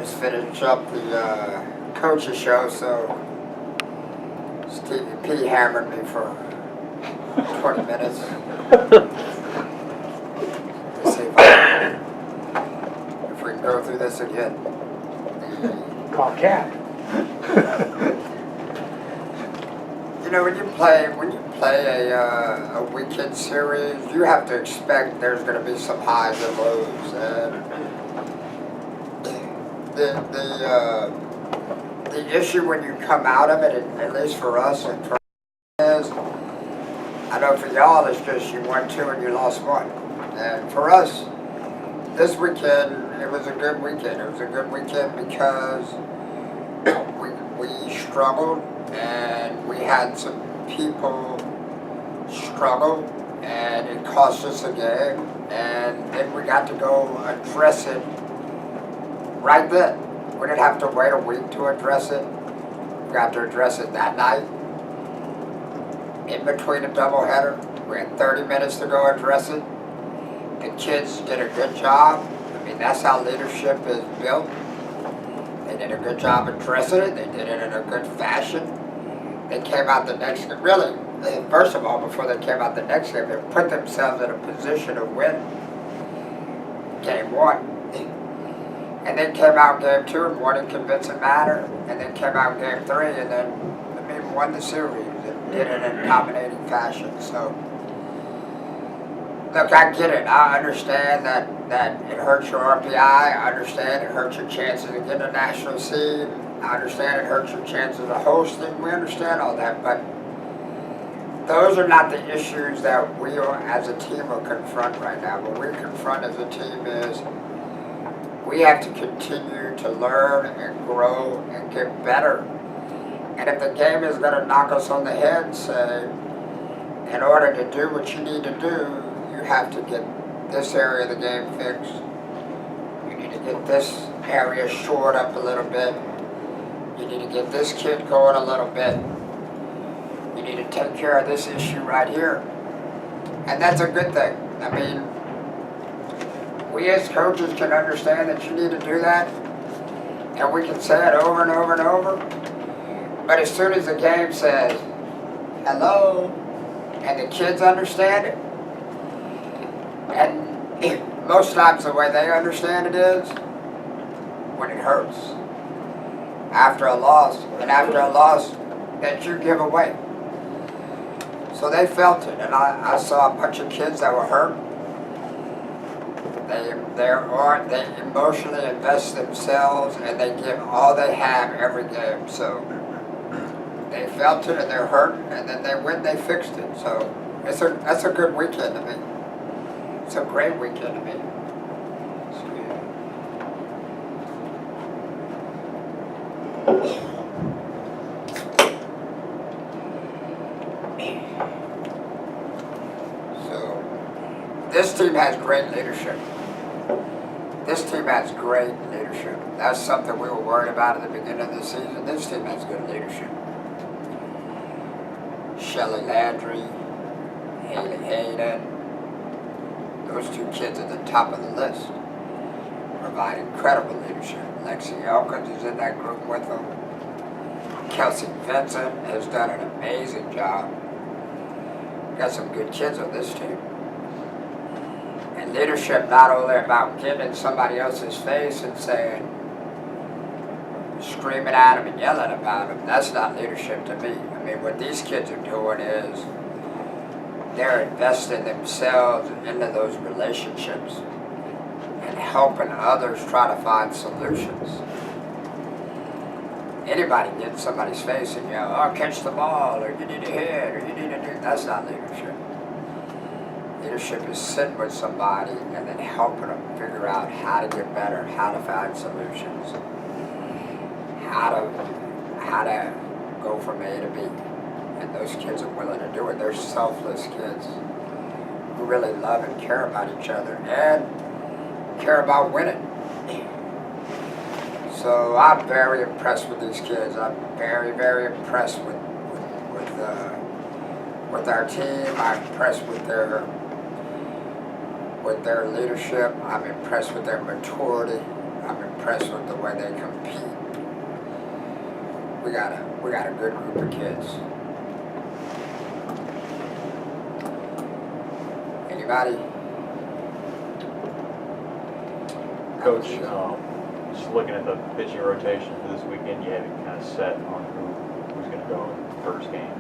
Just finish up the coaches show, so Stevie P hammered me for 20 minutes. Let's see if we can go through this again. Call cat. You know, when you play a weekend series, you have to expect there's going to be some highs and lows, and the issue when you come out of it, at least for us and for is, I know for y'all it's just you won 2 and you lost 1, and for us this weekend it was a good weekend. It was a good weekend because we struggled and we had some people struggle and it cost us a game, and then we got to go address it right then. We didn't have to wait a week to address it. We got to address it that night. In between a doubleheader, we had 30 minutes to go address it. The kids did a good job. I mean, that's how leadership is built. They did a good job addressing it. They did it in a good fashion. They came out the next game, really, first of all, before they came out the next game, they put themselves in a position to win game 1. And then came out game 2 and won in convincing manner, and then came out game 3 and then won the series and did it in a dominating fashion. So, look, I get it. I understand that it hurts your RPI. I understand it hurts your chances of getting a national seed. I understand it hurts your chances of hosting. We understand all that, but those are not the issues that we as a team will confront right now. What we confront as a team is we have to continue to learn and grow and get better. And if the game is going to knock us on the head, say, in order to do what you need to do, you have to get this area of the game fixed. You need to get this area shored up a little bit. You need to get this kid going a little bit. You need to take care of this issue right here. And that's a good thing. I mean, we as coaches can understand that you need to do that, and we can say it over and over and over. But as soon as the game says, hello, and the kids understand it, and most times the way they understand it is when it hurts. After a loss, and after a loss that you give away. So they felt it, and I saw a bunch of kids that were hurt. They emotionally invest themselves and they give all they have every game. So they felt it and they're hurt, and then they win, they fixed it. So that's a good weekend to me. It's a great weekend to me. So this team has great leadership. This team has great leadership. That's something we were worried about at the beginning of the season. This team has good leadership. Shelly Landry, Haley Hayden, those 2 kids at the top of the list provide incredible leadership. Lexi Elkins is in that group with them. Kelsey Vincent has done an amazing job. Got some good kids on this team. And leadership not only about getting in somebody else's face and saying, screaming at them and yelling about them. That's not leadership to me. I mean, what these kids are doing is they're investing themselves into those relationships and helping others try to find solutions. Anybody get in somebody's face and yell, oh, catch the ball, or you need to hit, or you need to do, that's not leadership. Leadership is sitting with somebody and then helping them figure out how to get better, how to find solutions, how to go from A to B. And those kids are willing to do it. They're selfless kids who really love and care about each other and care about winning. So I'm very impressed with these kids. I'm very, very impressed with our team. I'm impressed with their leadership. I'm impressed with their maturity. I'm impressed with the way they compete. We got a good group of kids. Anybody? Coach, just looking at the pitching rotation for this weekend, you have it kind of set on who's going to go in the first game.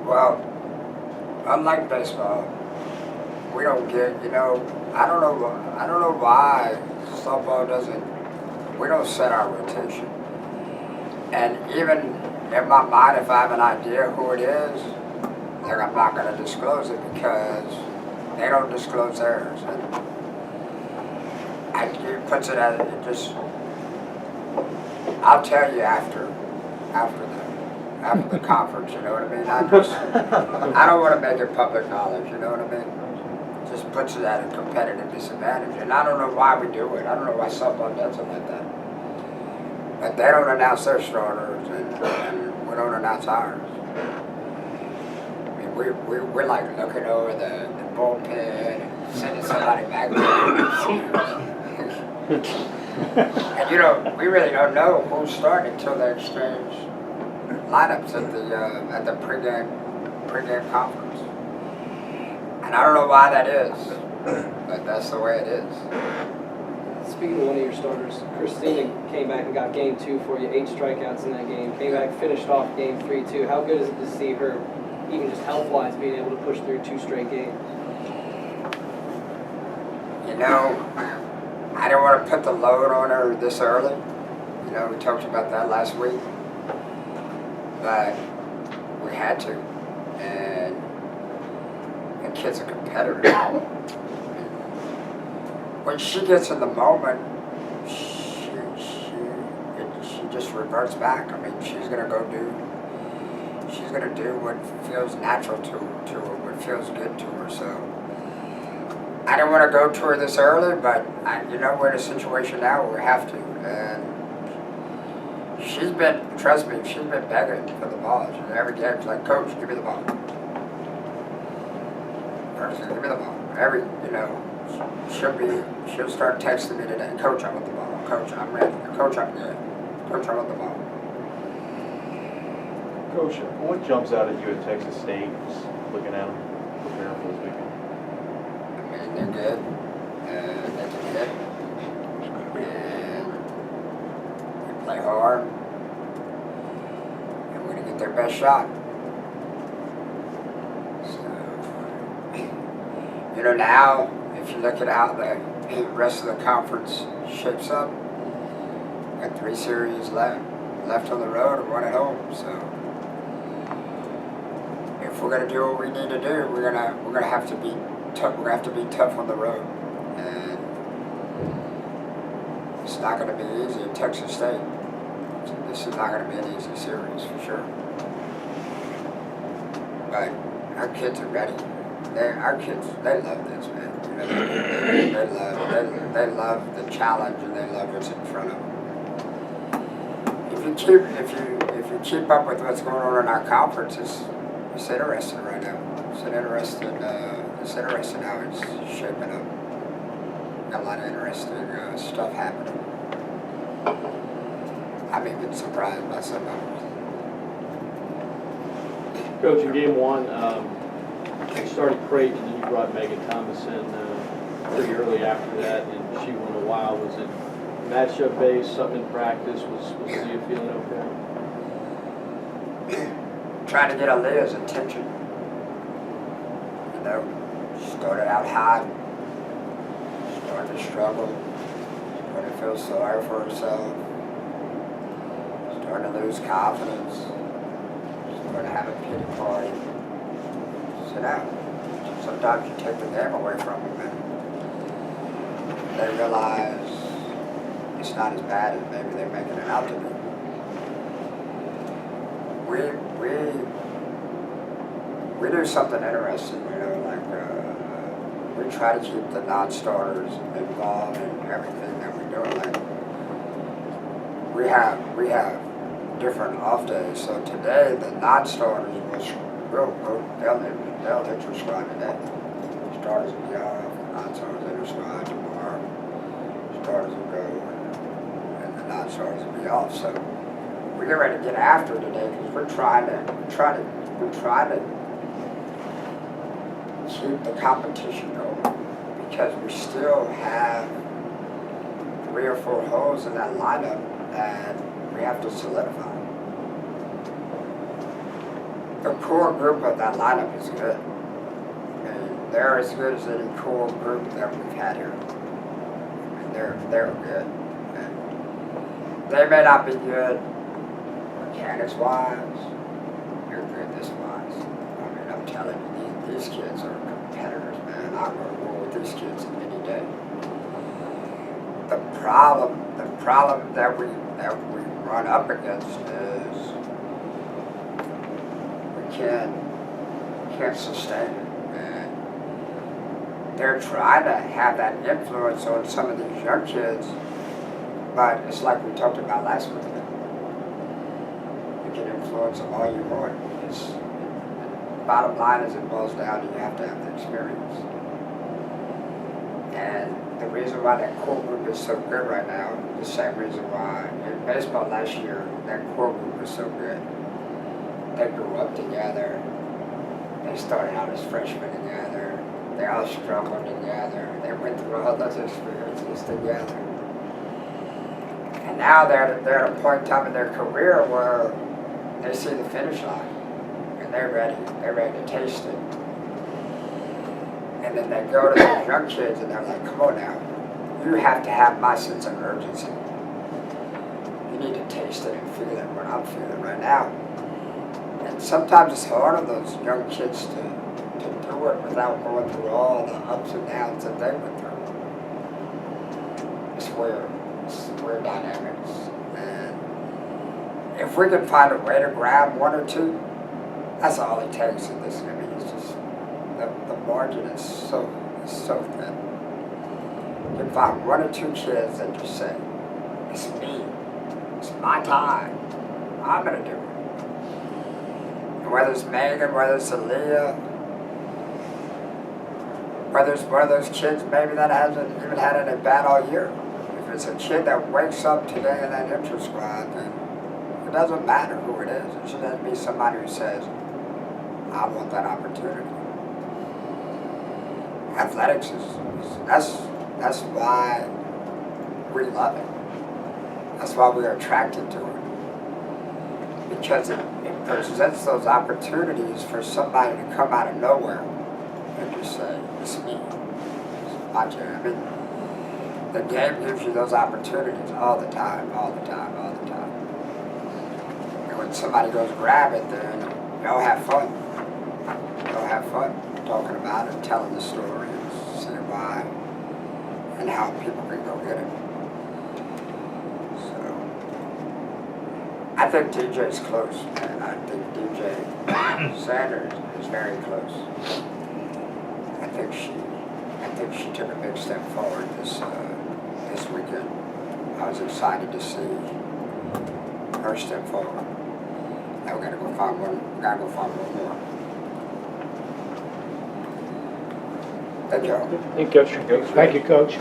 Well, unlike baseball, we don't get, I don't know why softball doesn't, we don't set our rotation. And even in my mind, if I have an idea who it is, then I'm not going to disclose it because they don't disclose theirs. And it puts it at, it just, I'll tell you after the conference, you know what I mean? I don't want to make it public knowledge, you know what I mean? Just puts it at a competitive disadvantage. And I don't know why we do it. I don't know why softball does it like that. But they don't announce their starters and we don't announce ours. I mean, we're like looking over the bullpen and sending somebody back there. And we really don't know who's starting until they exchange lineups at the pregame conference. And I don't know why that is, but that's the way it is. Speaking of one of your starters, Christina came back and got game 2 for you, 8 strikeouts in that game. Came back, finished off game 3 too. How good is it to see her, even just health-wise, being able to push through 2 straight games? I didn't want to put the load on her this early. We talked about that last week. But we had to. And the kid's a competitor. When she gets in the moment, she just reverts back. I mean, she's gonna do what feels natural to her, what feels good to her. So I didn't want to go to her this early, but we're in a situation now where we have to. And trust me, she's been begging for the ball. Every game, she's like, Coach, give me the ball. Coach, give me the ball. She'll start texting me today, Coach, I want the ball. Coach, I'm ready. Coach, I'm good. Coach, I want the ball. Coach, what jumps out at you at Texas State, just looking at them preparing for this weekend? I mean, they're good. They can hit. And they play hard. And we're going to get their best shot. So, now, if you look at how the rest of the conference shapes up, got 3 series left on the road and 1 at home. So, if we're going to do what we need to do, we're gonna have to be tough. We're gonna have to be tough on the road, and it's not going to be easy at Texas State. This is not going to be an easy series for sure. But our kids are ready. Our kids, they love this, man. They love the challenge, and they love what's in front of them. If you keep up with what's going on in our conference, it's interesting right now. It's interesting how it's shaping up. Got a lot of interesting stuff happening. I'm even surprised by some of it. Coach, in game 1, you started Creighton and then you brought Megan Thomas in pretty early after that, and she went a while. Was it matchup based, something in practice? Was Leah feeling okay? Trying to get Aaliyah's attention. She started out hot, started to struggle, started to feel sorry for herself, started to lose confidence, started to have a pity party. So now, sometimes you take the game away from them and they realize it's not as bad as maybe they're making it out to be. We do something interesting, we try to keep the non-starters involved in everything that we're doing. Like we have different off days. So today the non-starters they'll hit your squad today. Starters will be off, non-starters hit your squad tomorrow. be off. So we're getting ready to get after it today because we're trying to keep the competition going because we still have 3 or 4 holes in that lineup that we have to solidify. The core group of that lineup is good. And they're as good as any core group that we've had here. And they're good. And they may not be good mechanics wise, they're good this wise. I mean, I'm telling you, these kids are competitors, man. I'm going to roll with these kids any day. The problem that we run up against is we can't sustain it. And they're trying to have that influence on some of these young kids, but it's like we talked about last week. You can influence them all you want. Bottom line is it boils down to you have to have the experience. And the reason why that core group is so good right now, the same reason why in baseball last year, that core group was so good. They grew up together. They started out as freshmen together. They all struggled together. They went through all those experiences together. And now they're at a point in time in their career where they see the finish line. And they're ready to taste it. And then they go to those young kids and they're like, come on now, you have to have my sense of urgency. You need to taste it and feel it what I'm feeling right now. And sometimes it's hard on those young kids to do it without going through all the ups and downs that they went through. It's weird dynamics. And if we can find a way to grab 1 or 2, that's all it takes in this. I mean, it's just the margin is so thin. You can find 1 or 2 kids that just say, "It's me. It's my time. I'm gonna do it." And whether it's Megan, whether it's Aaliyah, whether it's one of those kids maybe that hasn't even had an at-bat all year. If it's a kid that wakes up today in that inter squad, then it doesn't matter who it is. It should be somebody who says, I want that opportunity. Athletics that's why we love it. That's why we're attracted to it. Because it presents those opportunities for somebody to come out of nowhere and just say, it's me. It's my turn. I mean, the game gives you those opportunities all the time. And when somebody goes grab it, then y'all have fun. Y'all have fun talking about it, telling the stories, seeing why, and how people can go get it. So, I think DJ's close, man. I think DJ Sanders is very close. I think she took a big step forward this weekend. I was excited to see her step forward. Now we gotta go find one more. Thank you all. Thank you, Coach. Thank you, Coach.